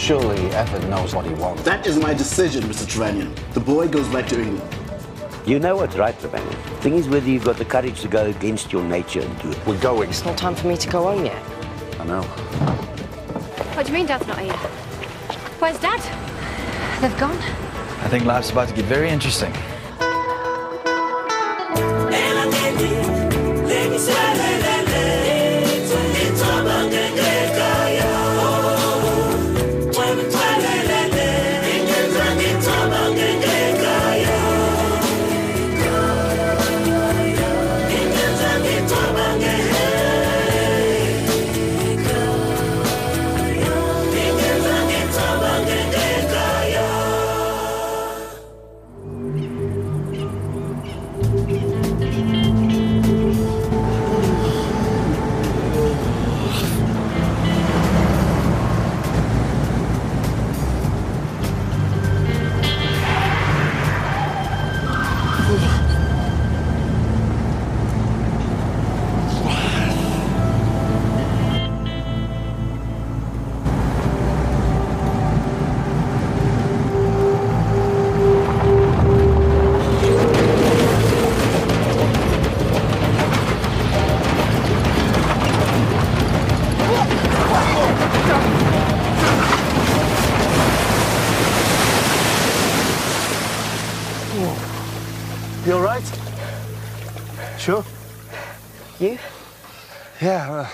Surely Evan knows what he wants. That is my decision, Mr. Trevanion. The boy goes back to England. You know what's right, Trevanion. The thing is whether you've got the courage to go against your nature and do it. We're going. It's not time for me to go home yet. I know. What do you mean Dad's not here? Where's Dad? They've gone? I think life's about to get very interesting. You all right? Sure? You? Yeah,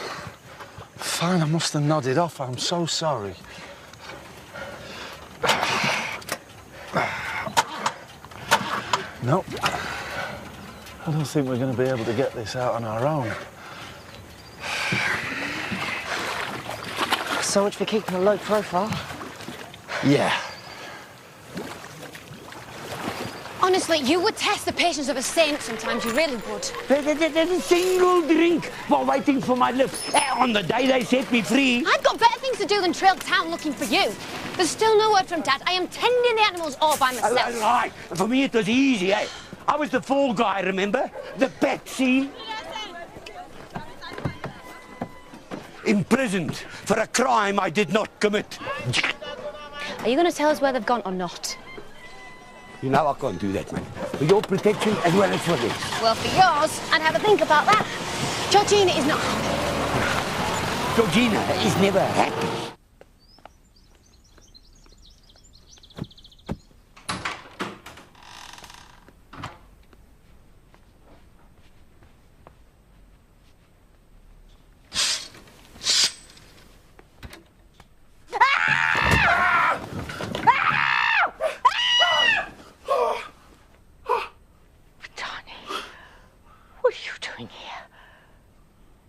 fine. I must have nodded off. I'm so sorry. No. I don't think we're going to be able to get this out on our own. So much for keeping a low profile. Yeah. Honestly, you would test the patience of a saint sometimes, you really would. There's a single drink while waiting for my lips. On the day they set me free. I've got better things to do than trail town looking for you. There's still no word from Dad. I am tending the animals all by myself. Right. For me it was easy, eh? I was the fall guy, remember? The Betsy. Imprisoned for a crime I did not commit. Are you going to tell us where they've gone or not? You know I can't do that, man. For your protection as well as for this. Well, for yours, I'd have a think about that. Georgina is not happy. Georgina is never happy.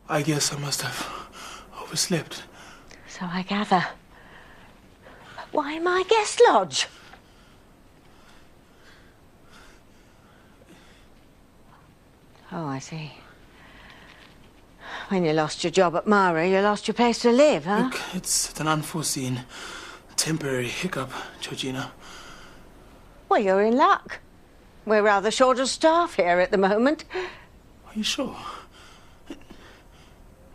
I guess I must have overslept. So I gather. But why my guest lodge? Oh, I see. When you lost your job at Mara, you lost your place to live, huh? Look, it's an unforeseen, temporary hiccup, Georgina. Well, you're in luck. We're rather short of staff here at the moment. Are you sure?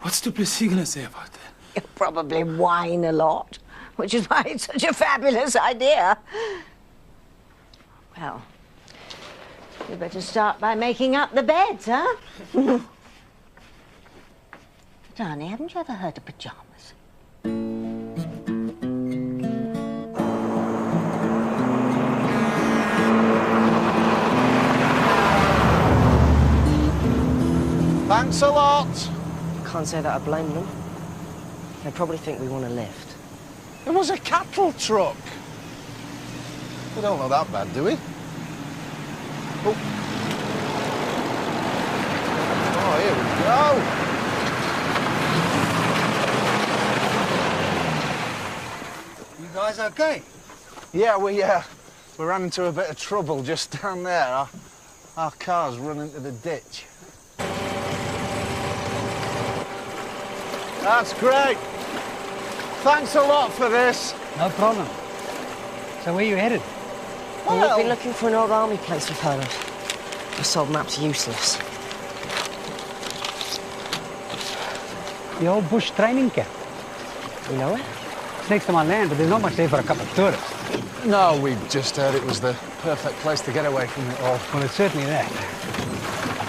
What's Duplessis gonna say about that? You'll probably whine a lot, which is why it's such a fabulous idea. Well, you better start by making up the beds, huh? Darnie, haven't you ever heard of pyjamas? Thanks a lot. Can't say that I blame them. They probably think we want a lift. It was a cattle truck. We don't know that bad, do we? Oh, here we go. You guys okay? Yeah, we ran into a bit of trouble just down there. Our car's run into the ditch. That's great. Thanks a lot for this. No problem. So where you headed? Well, we've been looking for an old army place we've heard of. The sold maps are useless. The old bush training camp. You know it? It's next to my land, but there's not much there for a couple of tourists. No, we just heard it was the perfect place to get away from it all. Well, it's certainly that.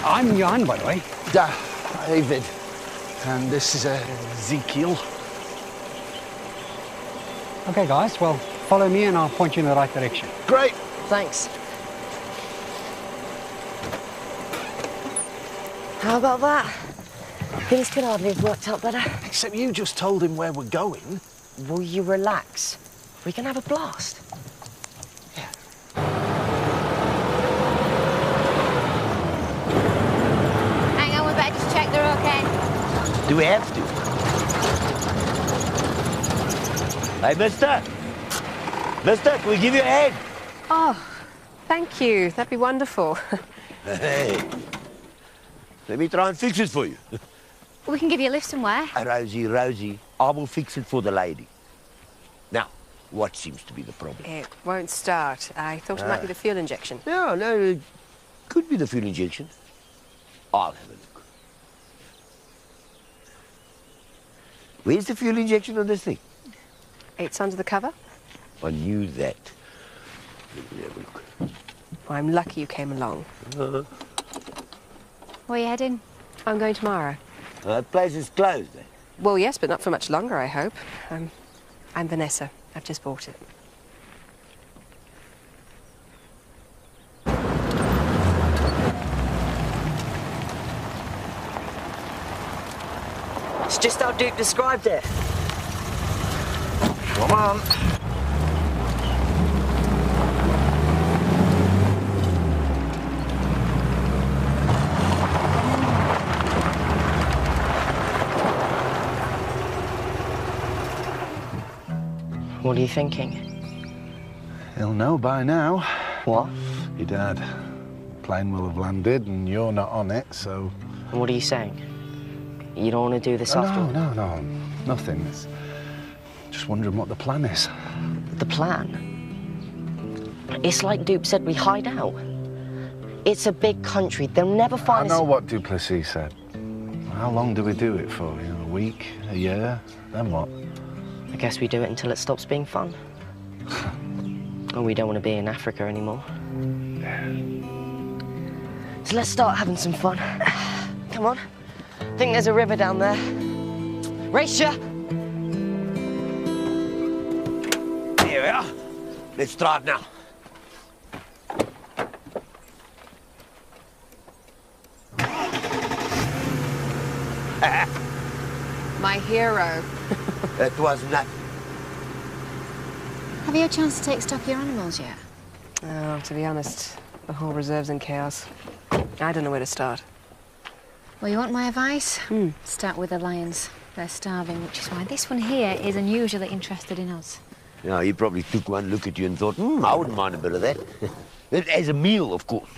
I'm Johan, by the way. David. And this is Ezekiel. Okay, guys, well, follow me and I'll point you in the right direction. Great. Thanks. How about that? Things could hardly have worked out better. Except you just told him where we're going. Will you relax? We can have a blast. Hang on, we better just check they're okay. Do we have to? Hey, mister! Mister, can we give you a hand? Oh, thank you. That'd be wonderful. Hey. Let me try and fix it for you. We can give you a lift somewhere. Rosie, I will fix it for the lady. Now, what seems to be the problem? It won't start. I thought it might be the fuel injection. No, it could be the fuel injection. I'll have a look. Where's the fuel injection on this thing? It's under the cover. I knew that. Let me have a look. I'm lucky you came along. Where are you heading? I'm going tomorrow. That place is closed, eh? Well, yes, but not for much longer, I hope. I'm Vanessa. I've just bought it. It's just how Duke described it. Come on. What are you thinking? He'll know by now. What? Your dad. Plane will have landed and you're not on it, so... What are you saying? You don't want to do this after all? No. Nothing. Just wondering what the plan is. The plan? It's like Dupe said, we hide out. It's a big country. They'll never find us. I know what Duplessis said. How long do we do it for? You know, a week? A year? Then what? I guess we do it until it stops being fun. And we don't want to be in Africa anymore. So let's start having some fun. Come on. I think there's a river down there. Race ya! Here we are. Let's start now. My hero. That was nothing. Have you had a chance to take stock of your animals yet? Oh, to be honest, the whole reserve's in chaos. I don't know where to start. Well, you want my advice? Start with the lions. They're starving, which is why this one here is unusually interested in us. Yeah, he probably took one look at you and thought, I wouldn't mind a bit of that. As a meal, of course.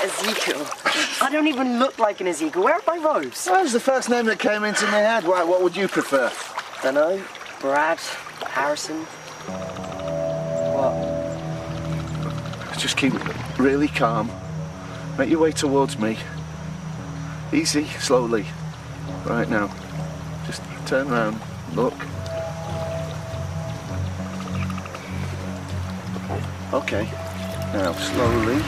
Ezekiel. I don't even look like an Ezekiel. Where are my robes? That was the first name that came into my head. Why, what would you prefer? Dunno. Brad. Harrison. What? Just keep really calm. Make your way towards me. Easy, slowly. Right now. Just turn round. Look. Okay. Now, slowly,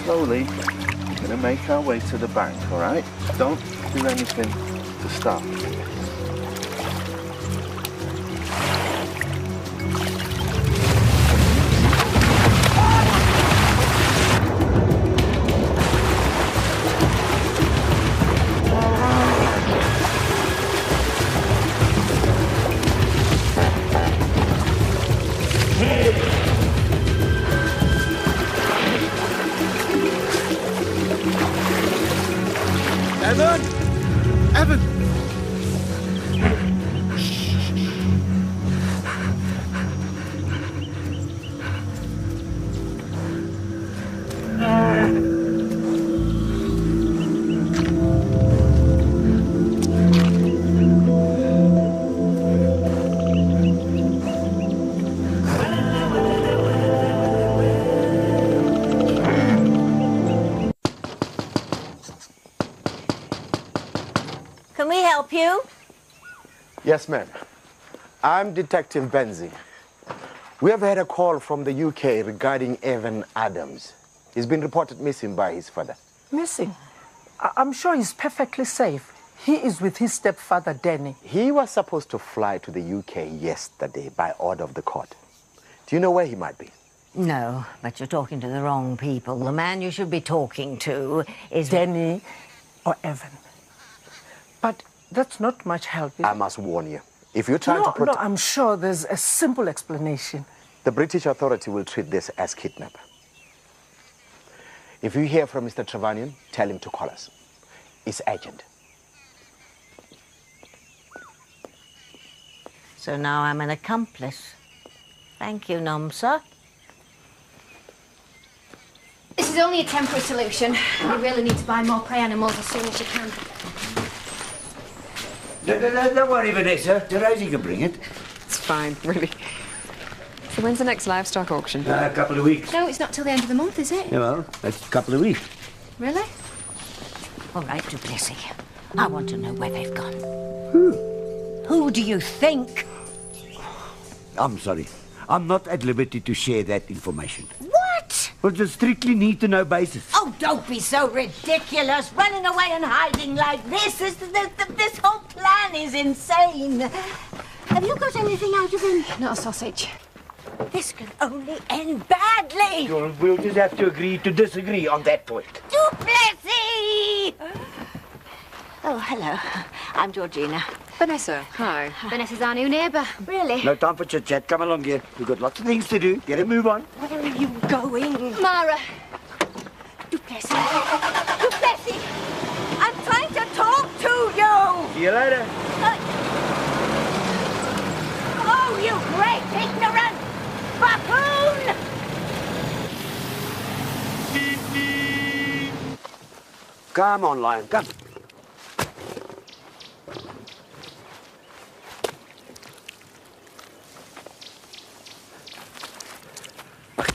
we're going to make our way to the bank, all right? Don't do anything to stop. Evan! Yes, ma'am. I'm Detective Benzie. We have had a call from the UK regarding Evan Adams. He's been reported missing by his father. Missing? I'm sure he's perfectly safe. He is with his stepfather, Danny. He was supposed to fly to the UK yesterday by order of the court. Do you know where he might be? No, but you're talking to the wrong people. The man you should be talking to is... Danny or Evan. But that's not much help, is it? I must warn you. If you're trying to protect... No, I'm sure there's a simple explanation. The British authority will treat this as kidnap. If you hear from Mr. Trevanian, tell him to call us. It's urgent. So now I'm an accomplice. Thank you, Nomsa. This is only a temporary solution. You really need to buy more prey animals as soon as you can. Don't worry, Vanessa. Rosie can bring it. It's fine, really. So when's the next livestock auction? A couple of weeks. No, it's not till the end of the month, is it? Yeah, well, that's a couple of weeks. Really? All right, Duplessis. I want to know where they've gone. Who do you think? I'm sorry. I'm not at liberty to share that information. What? Well, it's a strictly need-to-know basis. Oh, don't be so ridiculous. Running away and hiding like this. This whole plan is insane. Have you got anything out of him? Not a sausage. This can only end badly. We'll just have to agree to disagree on that point. Duplessis! Oh, hello. I'm Georgina. Vanessa, hi. Vanessa's our new neighbour. Really? No time for chit-chat. Come along here. We've got lots of things to do. Get a move on. Where are you going? Mara. Duplessis. Duplessis! I'm trying to talk to you! See you later. Oh, you great ignorant buffoon! Come on, Lion. Come.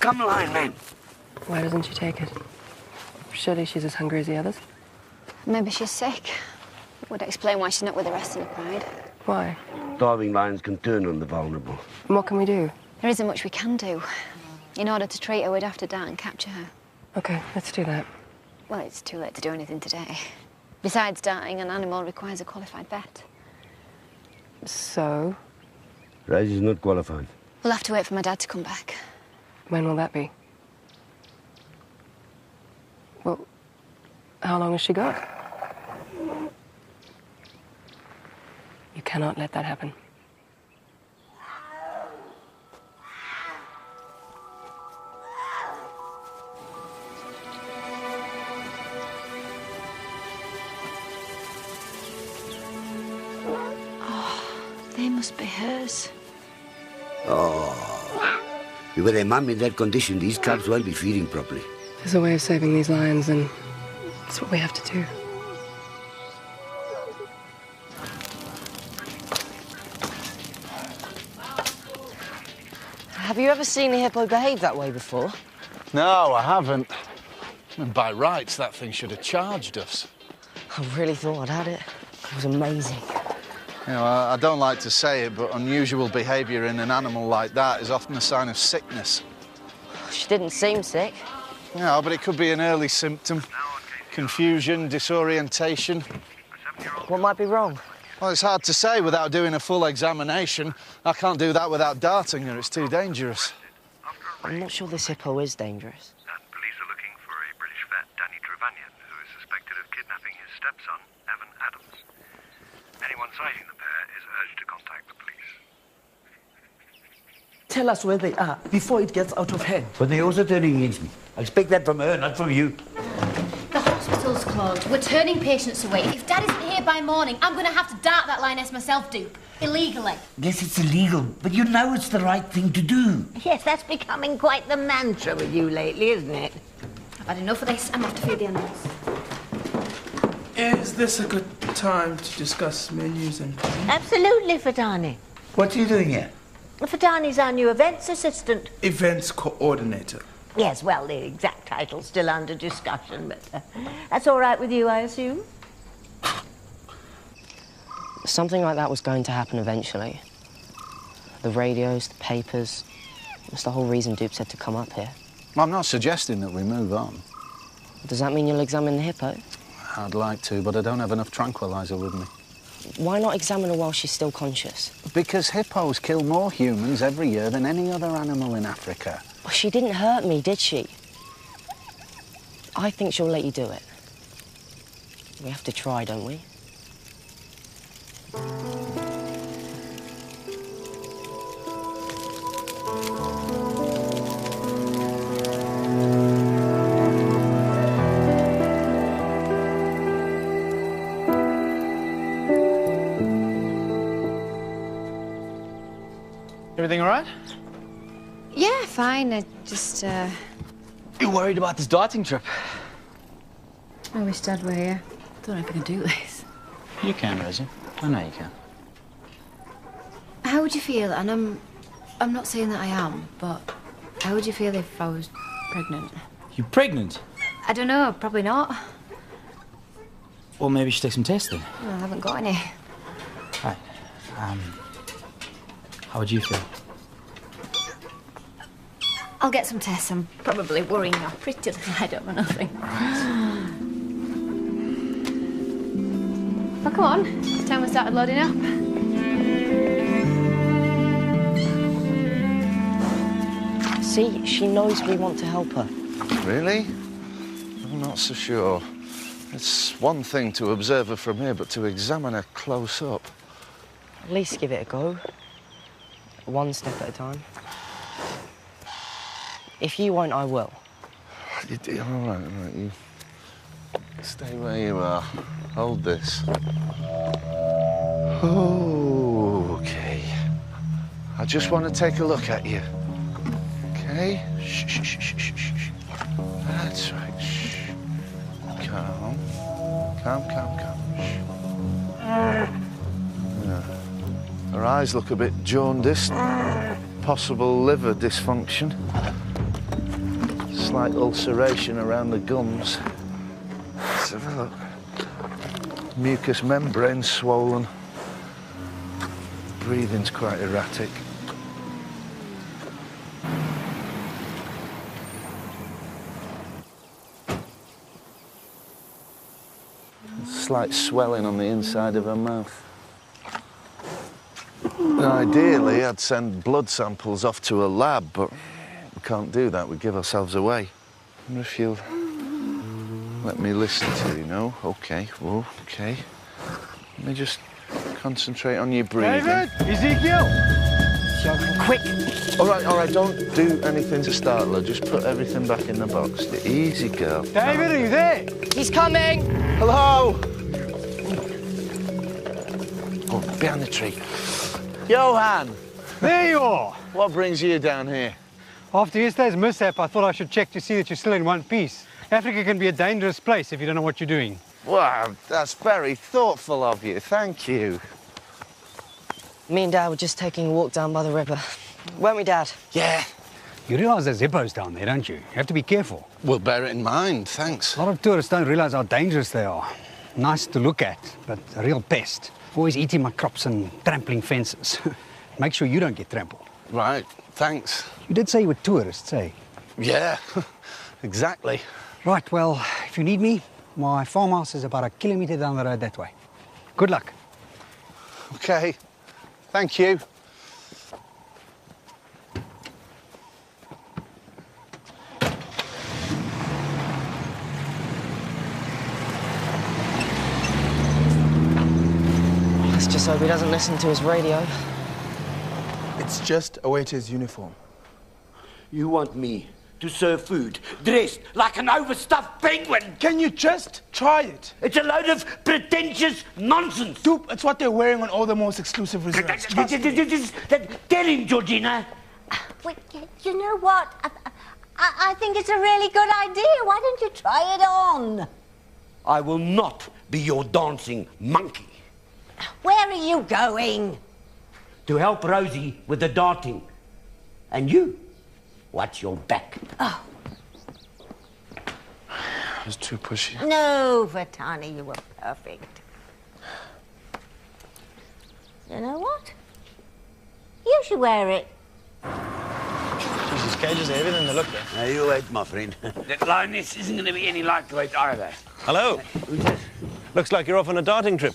Come, Lion, man. Why doesn't she take it? Surely she's as hungry as the others. Maybe she's sick. Would explain why she's not with the rest of the pride. Why? Starving lions can turn on the vulnerable. And what can we do? There isn't much we can do. In order to treat her, we'd have to dart and capture her. Okay, let's do that. Well, it's too late to do anything today. Besides, darting an animal requires a qualified vet. So? Rosie's not qualified. We'll have to wait for my dad to come back. When will that be? Well, how long has she got? You cannot let that happen. They must be hers. Oh. With their mum in that condition, these cubs won't be feeding properly. There's a way of saving these lions, and it's what we have to do. Have you ever seen a hippo behave that way before? No, I haven't. And by rights, that thing should have charged us. I really thought I'd had it. It was amazing. You know, I don't like to say it, but unusual behaviour in an animal like that is often a sign of sickness. She didn't seem sick. No, but it could be an early symptom. Confusion, disorientation. What might be wrong? Well, it's hard to say without doing a full examination. I can't do that without darting her. It's too dangerous. I'm not sure this hippo is dangerous. Police are looking for a British vet, Danny Trevanian, who is suspected of kidnapping his stepson, Evan Adams. Anyone sighting the pair is urged to contact the police. Tell us where they are before it gets out of hand. But they're also turning against me. I expect that from her, not from you. The hospital's closed. We're turning patients away. If Dad isn't here by morning, I'm going to have to dart that lioness myself, Dupe. Illegally. Yes, it's illegal, but you know it's the right thing to do. Yes, that's becoming quite the mantra with you lately, isn't it? I've had enough of this. I'm off to feed the animals. Is this a good time to discuss menus and... Absolutely, Fadani. What's he doing here? Fadani's our new events assistant. Events coordinator. Yes, well, the exact title's still under discussion, but that's all right with you, I assume? Something like that was going to happen eventually. The radios, the papers. That's the whole reason Dupe said to come up here. I'm not suggesting that we move on. Does that mean you'll examine the hippo? I'd like to, but I don't have enough tranquilizer with me. Why not examine her while she's still conscious? Because hippos kill more humans every year than any other animal in Africa. Well, she didn't hurt me, did she? I think she'll let you do it. We have to try, don't we? Everything all right? Yeah, fine. I just, You worried about this dieting trip? I wish Dad were here. Don't know if I can do this. You can, Rosie. I know you can. How would you feel, and I'm not saying that I am, but how would you feel if I was pregnant? You pregnant? I don't know, probably not. Well, maybe you should take some tests then. Well, I haven't got any. Right. How would you feel? I'll get some tests. I'm probably worrying my pretty little head over nothing. Well, come on. It's time we started loading up. See, she knows we want to help her. Really? I'm not so sure. It's one thing to observe her from here, but to examine her close up. At least give it a go. One step at a time. If you won't, I will. All right. You stay where you are. Hold this. Okay. I just want to take a look at you. Okay? Shh. That's right. Shh. Calm. Shh. Yeah. Her eyes look a bit jaundiced. Possible liver dysfunction. Slight ulceration around the gums. Let's have a look. Mucous membrane swollen. Breathing's quite erratic. Slight swelling on the inside of her mouth. Ideally, I'd send blood samples off to a lab, but we can't do that. We'd give ourselves away. I wonder if you'll let me listen to you, no? Okay, whoa, okay. Let me just concentrate on your breathing. David! Ezekiel! Quick! All right, don't do anything to startle her. Just put everything back in the box. Easy, girl. David, are you there? He's coming! Hello! Oh, behind the tree. Johan! There you are! What brings you down here? After yesterday's mishap, I thought I should check to see that you're still in one piece. Africa can be a dangerous place if you don't know what you're doing. Wow, that's very thoughtful of you. Thank you. Me and Dad were just taking a walk down by the river. Weren't we, Dad? Yeah. You realise there's hippos down there, don't you? You have to be careful. We'll bear it in mind, thanks. A lot of tourists don't realise how dangerous they are. Nice to look at, but a real pest. Always eating my crops and trampling fences. Make sure you don't get trampled. Right, thanks. You did say you were tourists, eh? Yeah, exactly. Right, well, if you need me, my farmhouse is about 1 kilometre down the road that way. Good luck. Okay, thank you. Let's just hope he doesn't listen to his radio. It's just a waiter's uniform. You want me to serve food dressed like an overstuffed penguin? Can you just try it? It's a load of pretentious nonsense. Dupe, it's what they're wearing on all the most exclusive reserves. Tell him, Georgina. Well, you know what? I think it's a really good idea. Why don't you try it on? I will not be your dancing monkey. Where are you going? To help Rosie with the darting. And you, watch your back. Oh. I was too pushy. No, Vatani, you were perfect. course you wear it. Jesus, cages are heavier than they look there. Now, you wait, my friend. That lioness isn't going to be any lightweight either. Hello. Looks like you're off on a darting trip.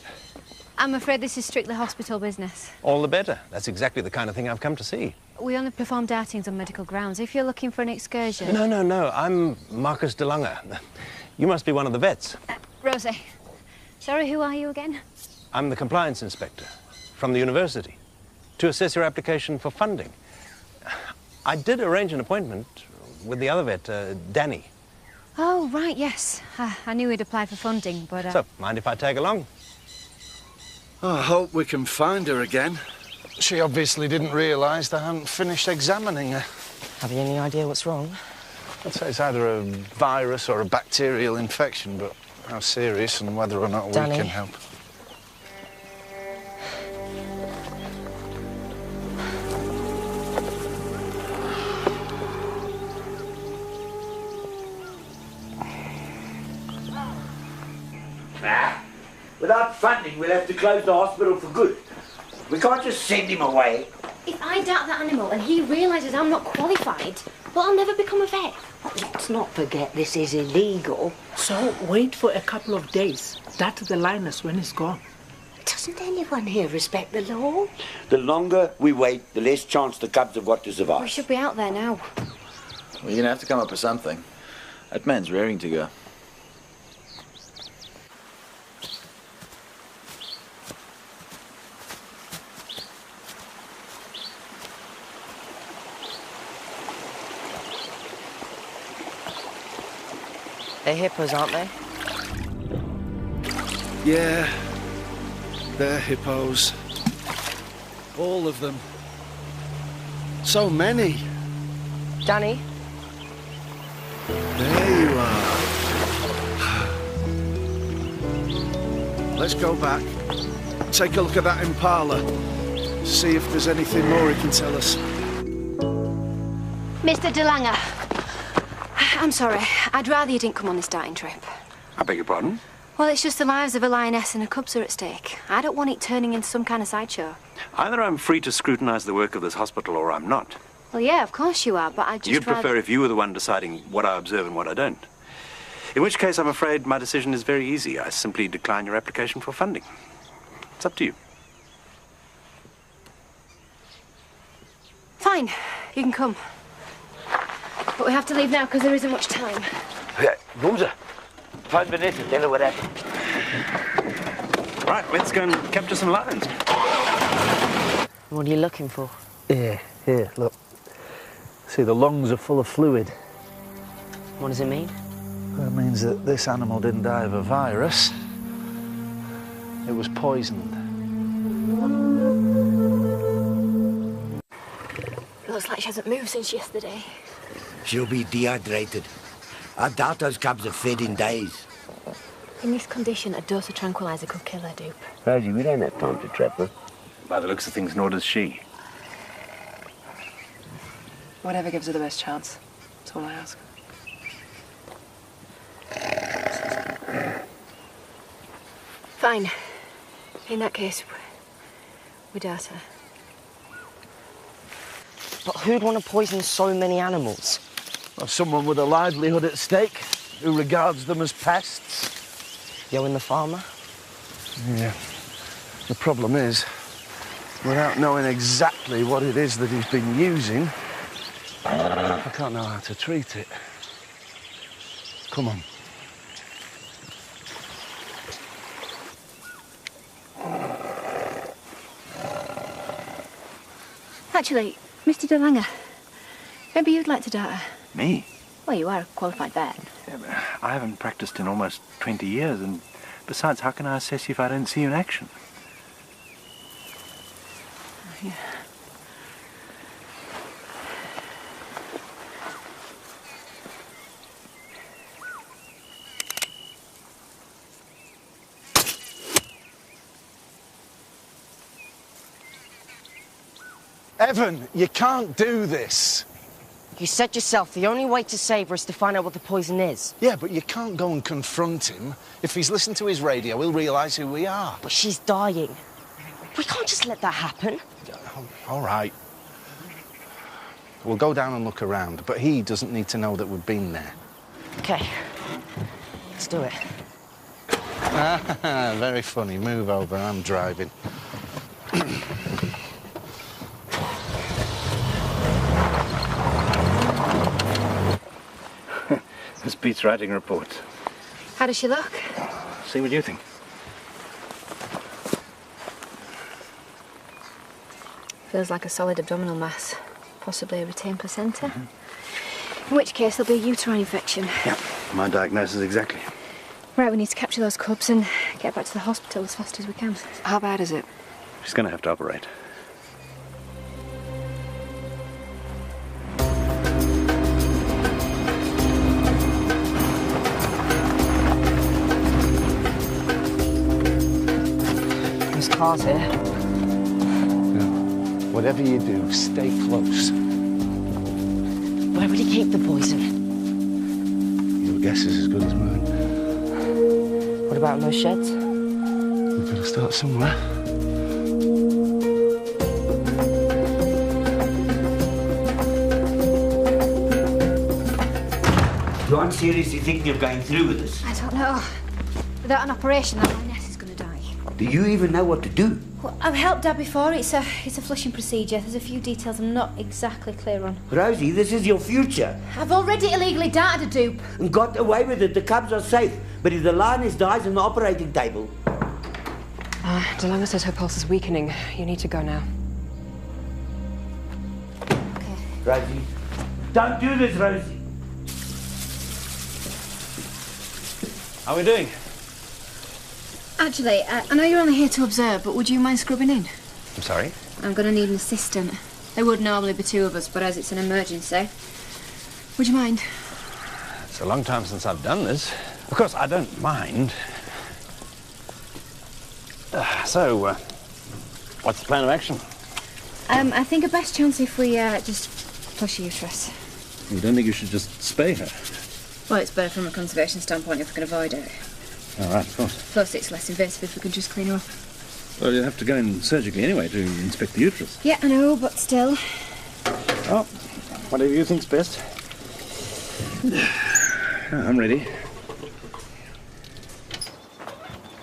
I'm afraid this is strictly hospital business. All the better. That's exactly the kind of thing I've come to see. We only perform dartings on medical grounds. If you're looking for an excursion... No. I'm Marcus de Lange. You must be one of the vets. Rosie. Sorry, who are you again? I'm the compliance inspector from the university to assess your application for funding. I did arrange an appointment with the other vet, Danny. Oh, right, yes. I knew he'd applied for funding, but... So, mind if I tag along? Oh, I hope we can find her again. She obviously didn't realise they hadn't finished examining her. Have you any idea what's wrong? I'd say it's either a virus or a bacterial infection, but how serious and whether or not Danny. we can help. Without funding, we'll have to close the hospital for good. We can't just send him away. If I dart that animal and he realises I'm not qualified, well, I'll never become a vet. Let's not forget this is illegal. So wait for a couple of days. Dart the lioness when he's gone. Doesn't anyone here respect the law? The longer we wait, the less chance the cubs have got to survive. We should be out there now. Well, you're going to have to come up with something. That man's raring to go. They're hippos, aren't they? Yeah, they're hippos. All of them. So many. Danny? There you are. Let's go back. Take a look at that impala. See if there's anything more he can tell us. Mr. De Lange, I'm sorry. I'd rather you didn't come on this darting trip. I beg your pardon? Well, it's just the lives of a lioness and her cubs are at stake. I don't want it turning into some kind of sideshow. Either I'm free to scrutinise the work of this hospital or I'm not. Well, yeah, of course you are, but I just You'd prefer if you were the one deciding what I observe and what I don't. In which case, I'm afraid my decision is very easy. I simply decline your application for funding. It's up to you. Fine, you can come. But we have to leave now because there isn't much time. Yeah, Gumza. Phone Vanessa, tell her what happened. Right, let's go and capture some lions. What are you looking for? Here, look. See, the lungs are full of fluid. What does it mean? That means that this animal didn't die of a virus. It was poisoned. Looks like she hasn't moved since yesterday. She'll be dehydrated. I doubt those cubs have fed in days. In this condition, a dose of tranquilizer could kill her, Dupe. Rosie, we don't have time to trap her. By the looks of things, nor does she. Whatever gives her the best chance. That's all I ask. Fine. In that case, we dart her. But who'd want to poison so many animals? Or someone with a livelihood at stake who regards them as pests. You and the farmer? Yeah. The problem is, without knowing exactly what it is that he's been using, I can't know how to treat it. Come on. Actually, Mr. De Lange, maybe you'd like to dart her. Me? Well, you are a qualified vet. Yeah, but I haven't practiced in almost 20 years, and besides, how can I assess you if I don't see you in action? Yeah. Evan, you can't do this. You said yourself the only way to save her is to find out what the poison is. Yeah, but you can't go and confront him. If he's listened to his radio, he'll realise who we are. But she's dying. We can't just let that happen. All right. We'll go down and look around, but he doesn't need to know that we've been there. Okay, let's do it. Ah, very funny. Move over, I'm driving. This beats writing a report. How does she look? See what you think. Feels like a solid abdominal mass, possibly a retained placenta. In which case, there'll be a uterine infection. Yeah, my diagnosis exactly. Right, we need to capture those cubs and get back to the hospital as fast as we can. How bad is it? She's going to have to operate. There's cars here. Whatever you do, stay close. Where would he keep the poison? Your guess is as good as mine. What about in those sheds? We've got to start somewhere. You aren't seriously thinking of going through with this? I don't know. Without an operation, that lioness is going to die. Do you even know what to do? Well, I've helped Dad before. It's a flushing procedure. There's a few details I'm not exactly clear on. Rosie, this is your future. I've already illegally darted a dupe. And got away with it. The cubs are safe. But if the lioness dies on the operating table... DeLanga says her pulse is weakening. You need to go now. Okay. Rosie, don't do this, Rosie. How are we doing? Actually, I know you're only here to observe, but would you mind scrubbing in? I'm sorry? I'm going to need an assistant. There would normally be two of us, but as it's an emergency... Would you mind? It's a long time since I've done this. Of course, I don't mind. So, what's the plan of action? I think a best chance if we just flush your uterus. You don't think you should just spay her? Well, it's better from a conservation standpoint if we can avoid it. All right, of course. Plus, it's less invasive if we can just clean her up. Well, you'll have to go in surgically anyway to inspect the uterus. Yeah, I know, but still. Oh, whatever you think's best. I'm ready.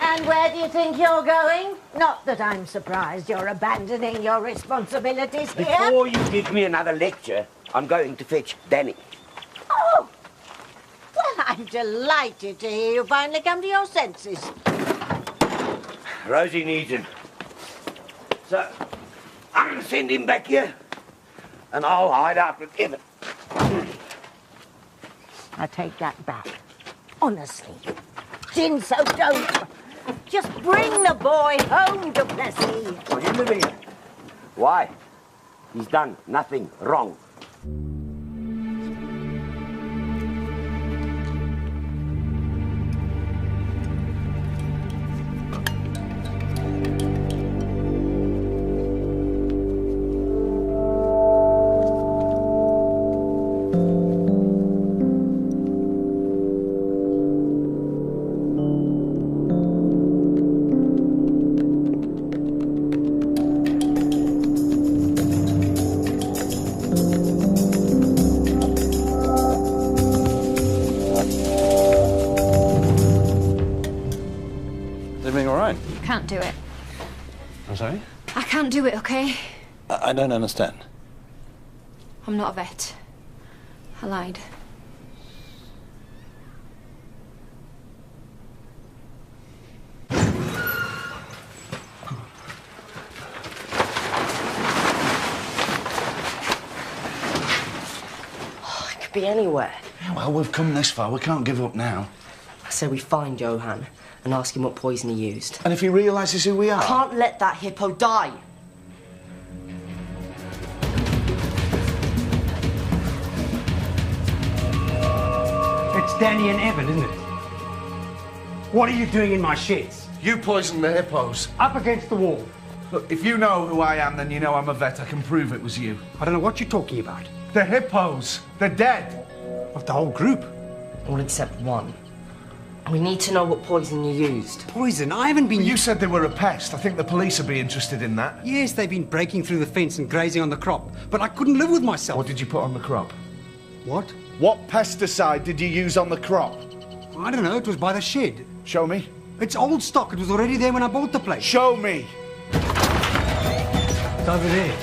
And where do you think you're going? Not that I'm surprised you're abandoning your responsibilities here. Before you give me another lecture, I'm going to fetch Danny. Oh! Well, I'm delighted to hear you finally come to your senses. Rosie needs him. So, I'm going to send him back here, and I'll hide out with Evan. I take that back. Honestly. Gin, so don't. Just bring the boy home to Plessy. For him to be. Why? He's done nothing wrong. Can't do it. I'm sorry? I can't do it, okay? I don't understand. I'm not a vet. I lied. Oh, it could be anywhere. Yeah, well, we've come this far. We can't give up now. I say we find Johan and ask him what poison he used. And if he realises who we are? Can't let that hippo die. It's Danny and Evan, isn't it? What are you doing in my sheds? You poisoned the hippos. Up against the wall. Look, if you know who I am, then you know I'm a vet. I can prove it was you. I don't know what you're talking about. The hippos. They're dead. Of the whole group? All except one. We need to know what poison you used. Poison? I haven't been... You said they were a pest. I think the police would be interested in that. Yes, they've been breaking through the fence and grazing on the crop, but I couldn't live with myself. What did you put on the crop? What? What pesticide did you use on the crop? I don't know. It was by the shed. Show me. It's old stock. It was already there when I bought the place. Show me. It's over there.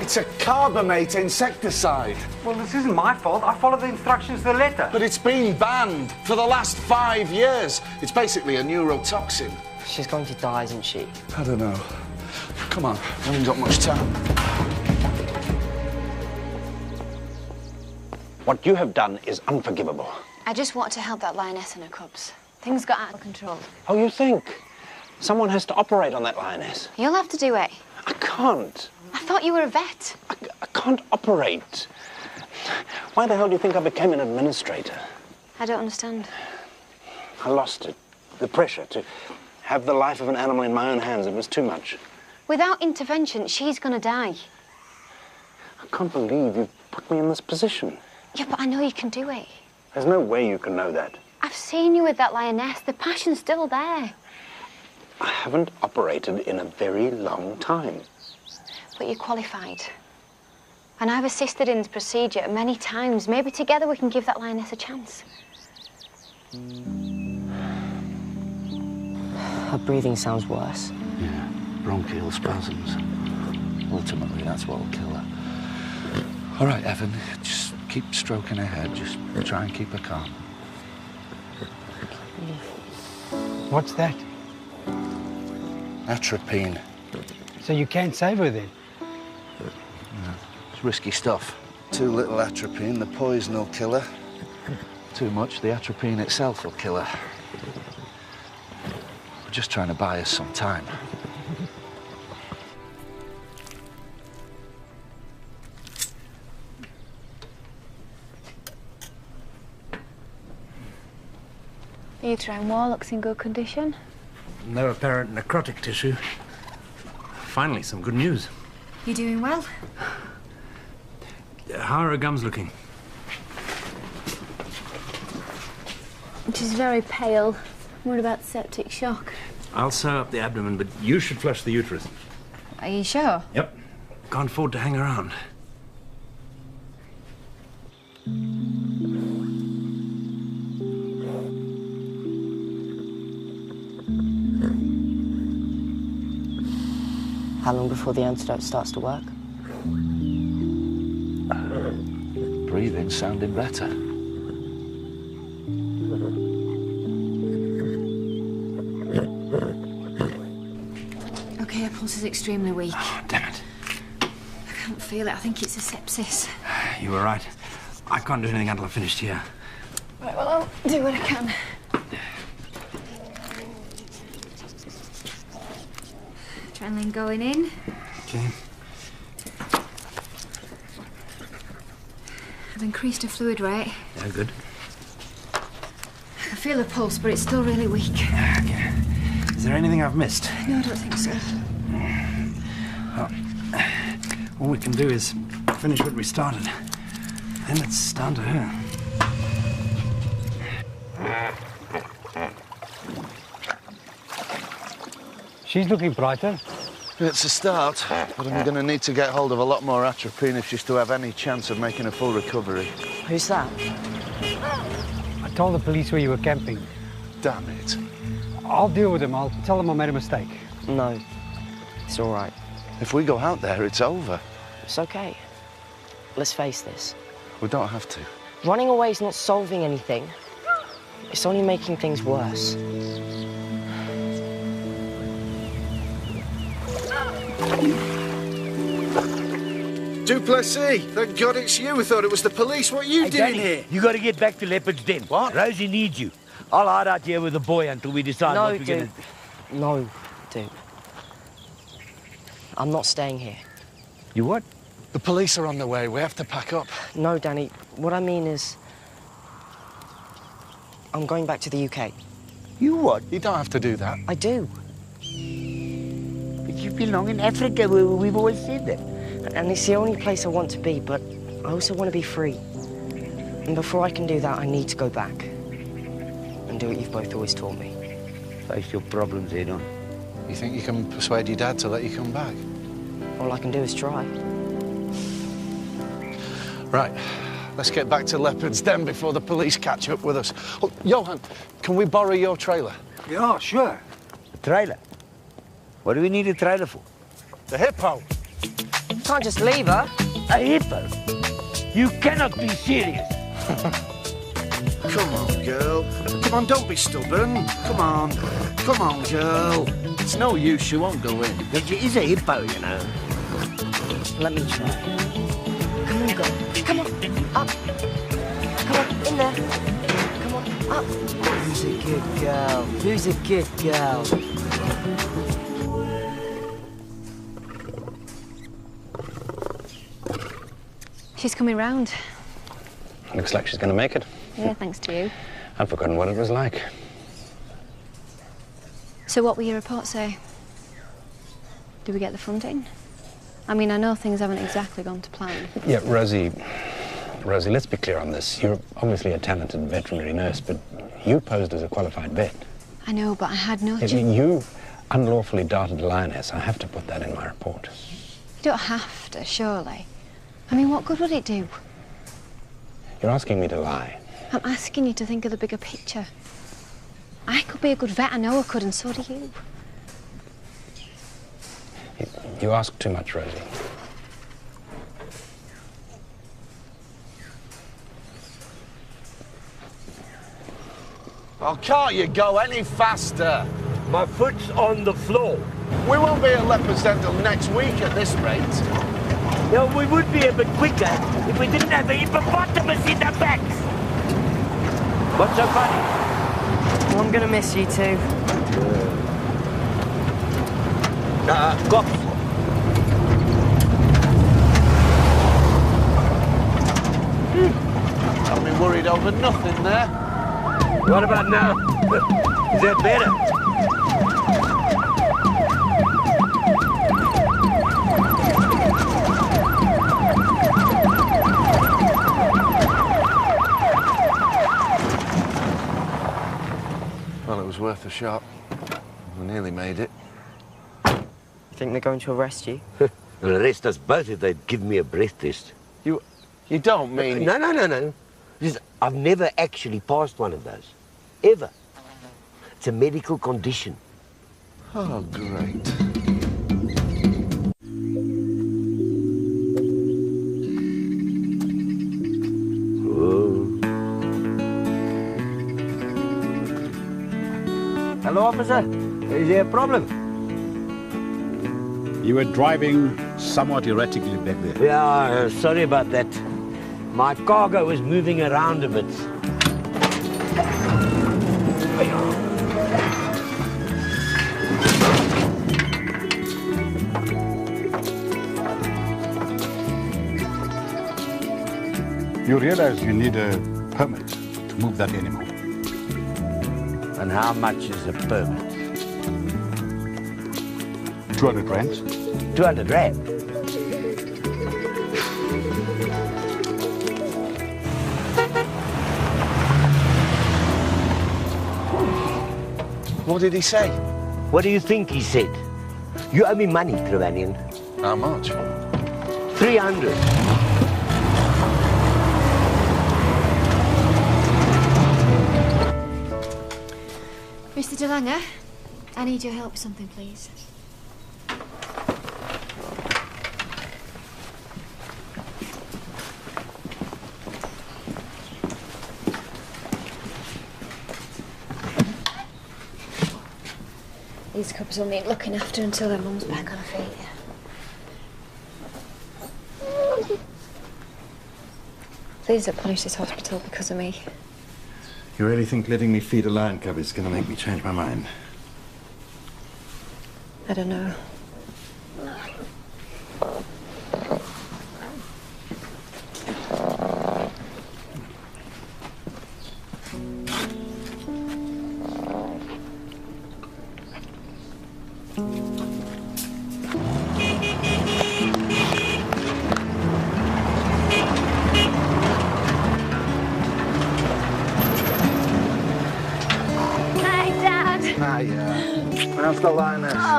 It's a carbamate insecticide. Well, this isn't my fault. I followed the instructions to the letter. But it's been banned for the last 5 years. It's basically a neurotoxin. She's going to die, isn't she? I don't know. Come on, we haven't got much time. What you have done is unforgivable. I just wanted to help that lioness and her cubs. Things got out of control. Oh, you think? Someone has to operate on that lioness. You'll have to do it. I can't. I thought you were a vet. I can't operate. Why the hell do you think I became an administrator? I don't understand. I lost it. The pressure to have the life of an animal in my own hands, it was too much. Without intervention, she's gonna die. I can't believe you've put me in this position. Yeah, but I know you can do it. There's no way you can know that. I've seen you with that lioness. The passion's still there. I haven't operated in a very long time. But you're qualified. And I've assisted in this procedure many times. Maybe together we can give that lioness a chance. Her breathing sounds worse. Yeah, bronchial spasms. Ultimately, that's what will kill her. All right, Evan, just keep stroking her head. Just try and keep her calm. What's that? Atropine. So you can't save her then? No, it's risky stuff. Too little atropine, the poison will kill her. Too much, the atropine itself will kill her. We're just trying to buy us some time. The uterine wall looks in good condition. No apparent necrotic tissue. Finally, some good news. You doing well? How are her gums looking? She's very pale. Worried about septic shock. I'll sew up the abdomen, but you should flush the uterus. Are you sure? Yep. Can't afford to hang around. How long before the antidote starts to work? Breathing's sounding better. Okay, her pulse is extremely weak. Oh, damn it. I can't feel it. I think it's a sepsis. You were right. I can't do anything until I've finished here. Right, well, I'll do what I can. Adrenaline going in. Okay. I've increased her fluid rate. Yeah, good. I can feel her pulse, but it's still really weak. Okay. Is there anything I've missed? No, I don't think so. Well, all we can do is finish what we started. Then it's down to her. She's looking brighter. It's a start, but I'm going to need to get hold of a lot more atropine if she's to have any chance of making a full recovery. Who's that? I told the police where you were camping. Damn it. I'll deal with them. I'll tell them I made a mistake. No, it's all right. If we go out there, it's over. It's okay. Let's face this. We don't have to. Running away is not solving anything. It's only making things worse. Duplessis, thank God it's you. We thought it was the police. What are you doing Danny, here? You got to get back to Leopard's Den. What? Rosie needs you. I'll hide out here with the boy until we decide what we're going to... No, dude. I'm not staying here. You what? The police are on the way. We have to pack up. No, Danny. What I mean is... I'm going back to the UK. You what? You don't have to do that. I do. But you belong in Africa, where we've always said that. And it's the only place I want to be, but I also want to be free. And before I can do that, I need to go back and do what you've both always taught me. Face your problems head on. You think you can persuade your dad to let you come back? All I can do is try. Right, let's get back to Leopard's Den before the police catch up with us. Oh, Johan, can we borrow your trailer? Yeah, sure. A trailer? What do we need a trailer for? The hippo. You can't just leave her. A hippo? You cannot be serious. Come on, girl. Come on, don't be stubborn. Come on. Come on, girl. It's no use, she won't go in. But she is a hippo, you know. Let me try. Come on, girl. Come on, up. Come on, in there. Come on, up. Who's a good girl? Who's a good girl? She's coming round. Looks like she's going to make it. Yeah, thanks to you. I've forgotten what it was like. So what will your report say? Did we get the funding? I mean, I know things haven't exactly gone to plan. Yeah, Rosie, let's be clear on this. You're obviously a talented veterinary nurse, but you posed as a qualified vet. I know, but I had no choice. You unlawfully darted a lioness. I have to put that in my report. You don't have to, surely. I mean, what good would it do? You're asking me to lie. I'm asking you to think of the bigger picture. I could be a good vet, I know I could, and so do you. You ask too much, Rosie. Oh, can't you go any faster? My foot's on the floor. We won't be at Leopard's Den till next week at this rate. Yeah, we would be a bit quicker if we didn't have a hippopotamus in the back. What's so funny? Well, I'm gonna miss you too. Cops. Got me worried over nothing there. What about now? Is that better? Well, it was worth a shot. We nearly made it. You think they're going to arrest you? They'll arrest us both if they give me a breath test. You don't mean... No. Just, I've never actually passed one of those. Ever. It's a medical condition. Oh, great. Hello, officer. Is there a problem? You were driving somewhat erratically back there. Yeah, sorry about that. My cargo was moving around a bit. You realize you need a permit to move that animal. And how much is a permit? 200 rand. 200 rand? What did he say? What do you think he said? You owe me money, Trevanian. How much? 300. Mr. De Lange, I need your help with something, please. These cubs will need looking after until their mum's back on her feet. Please don't punish this hospital because of me. You really think letting me feed a lion cub is going to make me change my mind? I don't know.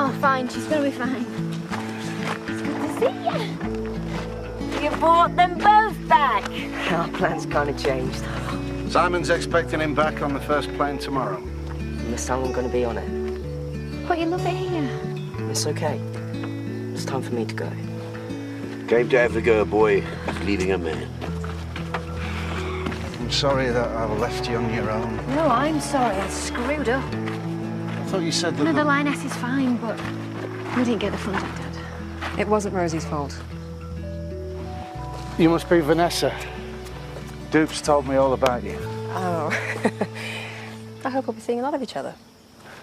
Oh, fine. She's going to be fine. It's good to see you. You brought them both back. Our plans kind of changed. Simon's expecting him back on the first plane tomorrow. And this time I'm going to be on it. But you love it here. It's okay. It's time for me to go. Came to Africa, a boy is leaving a man. I'm sorry that I left you on your own. No, I'm sorry. I screwed up. I thought you said that... No, the lioness is fine, but we didn't get the funds we did. It wasn't Rosie's fault. You must be Vanessa. Dupe's told me all about you. Oh. I hope we'll be seeing a lot of each other.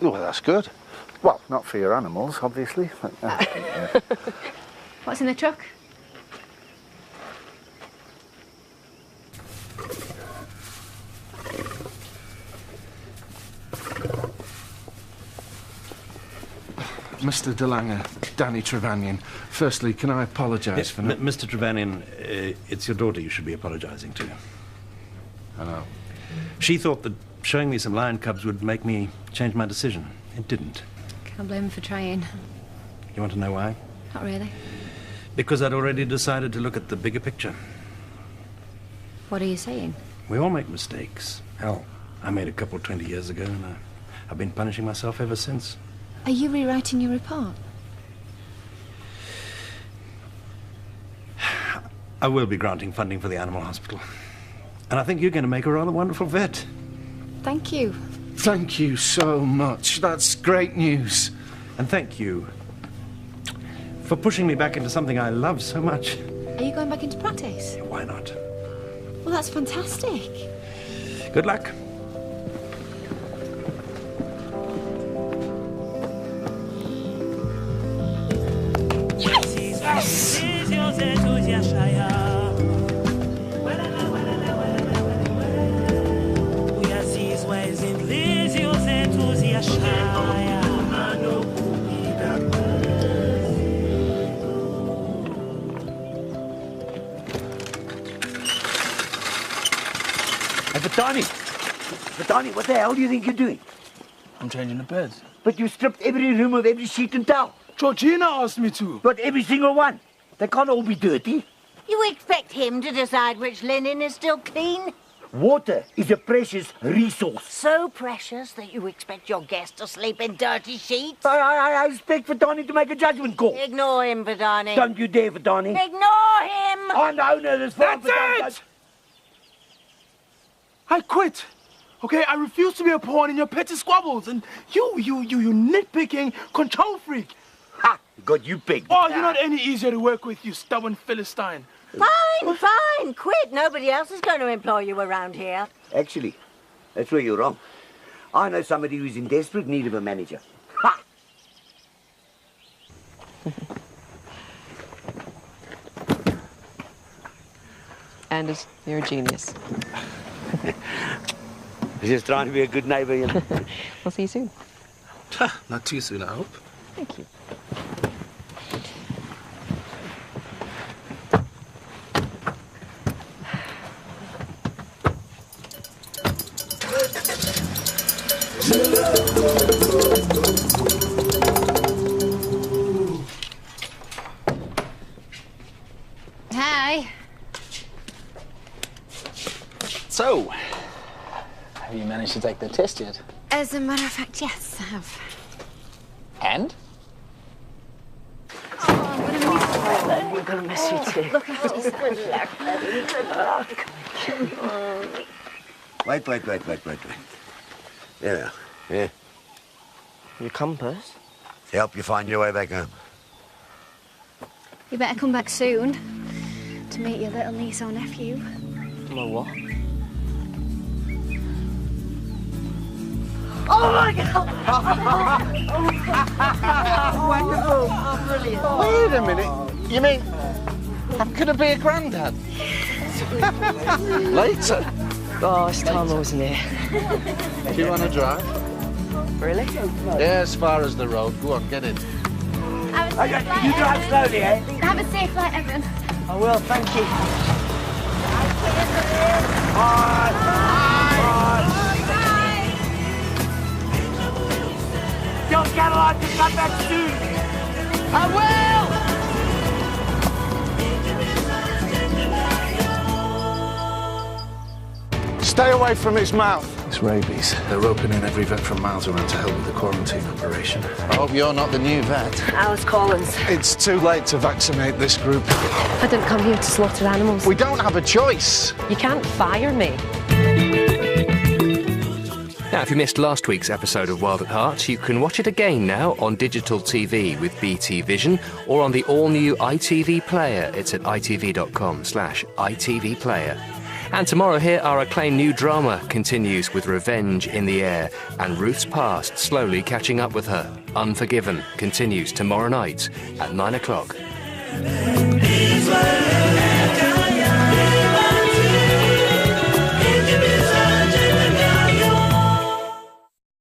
Well, that's good. Well, not for your animals, obviously. But, yeah. What's in the truck? Mr. DeLanger, Danny Trevanion, firstly, can I apologise for not... Mr. Trevanion, it's your daughter you should be apologising to. I know. She thought that showing me some lion cubs would make me change my decision. It didn't. Can't blame him for trying. You want to know why? Not really. Because I'd already decided to look at the bigger picture. What are you saying? We all make mistakes. Hell, I made a couple 20 years ago, and I've been punishing myself ever since. Are you rewriting your report? I will be granting funding for the animal hospital. And I think you're going to make a rather wonderful vet. Thank you. Thank you so much. That's great news. And thank you for pushing me back into something I love so much. Are you going back into practice? Why not? Well, that's fantastic. Good luck. Yes! Donnie, what the hell do you think you're doing? I'm changing the beds. But you stripped every room of every sheet and towel. Georgina asked me to. But every single one. They can't all be dirty. You expect him to decide which linen is still clean? Water is a precious resource. So precious that you expect your guest to sleep in dirty sheets? I expect for Donnie to make a judgment call. Ignore him, Vidani. Don't you dare, Vidani. Ignore him! I'm the owner of this farm. That's it! I quit. Okay, I refuse to be a pawn in your petty squabbles, and you nitpicking control freak. Ha! Got you pegged. Oh, you're not any easier to work with, you stubborn Philistine. Fine, fine, quit. Nobody else is going to employ you around here. Actually, that's where you're wrong. I know somebody who's in desperate need of a manager. Ha! Anders, you're a genius. Just trying to be a good neighbour, you know. We'll see you soon. Not too soon, I hope. Thank you. Hi. So, have you managed to take the test yet? As a matter of fact, yes, I have. And? You're gonna miss you too. Look after yourself. Wait. There we are. Yeah. Your compass? Help you find your way back home. You better come back soon to meet your little niece or nephew. My what? Oh my God! Wonderful! Oh, brilliant! Wait a minute. You mean I'm going to be a granddad? Later. Oh, it's time I wasn't here. Do you want to drive? Really? Yeah, as far as the road. Go on, get in. You drive slowly, eh? Have a safe flight, Evan. I will, thank you. Bye. tell Caroline to come back soon. I will! Stay away from his mouth. It's rabies. They're opening every vet from miles around to help with the quarantine operation. I hope you're not the new vet. Alice Collins. It's too late to vaccinate this group. I didn't come here to slaughter animals. We don't have a choice. You can't fire me. Now, if you missed last week's episode of Wild at Heart, you can watch it again now on digital TV with BT Vision or on the all-new ITV Player. It's at itv.com/ITV Player. And tomorrow here, our acclaimed new drama continues with Revenge in the Air and Ruth's past slowly catching up with her. Unforgiven continues tomorrow night at 9 o'clock.